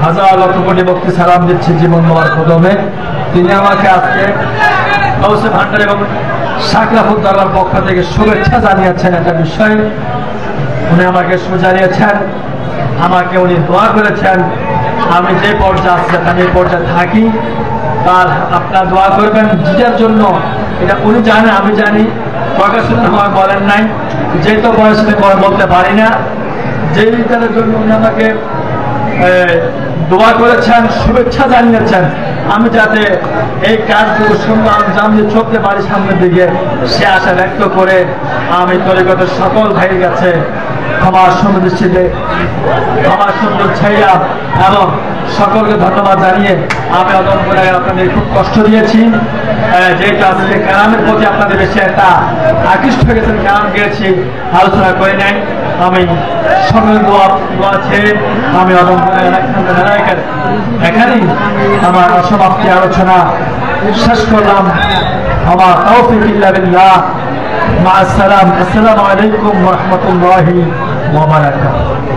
হাজার লক্ষ কোটি ভক্তি সালাম দিচ্ছি জীবন দেওয়ার কদমে। তিনি আমাকে আজকে গাউসে ভান্ডার এবং শাকরাফুল দরবার পক্ষ থেকে শুভেচ্ছা জানিয়েছেন। একটা বিষয় উনি আমাকে জানিয়েছেন, আমাকে উনি দোয়া করেছেন আমি যে পর্যায়ে আছি আমি এই পর্যায়ে থাকি, তার আপনার দোয়া করবেন যেটার জন্য। এটা উনি জানেন, আমি জানি, প্রকাশনা আমার বলেন নাই, যেহেতু বয়সে বলতে পারি না, যে বিদ্যালয়ের জন্য উনি আমাকে দোয়া করেছেন, শুভেচ্ছা জানিয়েছেন, আমি যাতে এই কাজগুলো সুন্দর আঞ্জাম দিয়ে চলতে পারি সামনের দিকে, সে আশা ব্যক্ত করে আমি তরিকতের সকল ভাইয়ের কাছে ক্ষমার সুদৃষ্টিতে ক্ষমার সুন্দর ছাইয়া এবং সকলকে ধন্যবাদ জানিয়ে আমি অদম করে আপনাদের খুব কষ্ট দিয়েছি। যেহেতু আজকে কালামের প্রতি আপনাদের বেশি একটা আকৃষ্ট হয়ে গেছেন, কালাম গিয়েছি আলোচনা করে নাই, আমি সকল দোয়া ছেড়ে আমি অদম করে এখানেই আমার অসমাপ্তি আলোচনা শেষ করলাম। আমার তৌফিক ইল্লা বিল্লাহ। মা আসসালাম। আসসালামু আলাইকুম ওয়া রাহমাতুল্লাহি ওয়া বারাকাতুহু।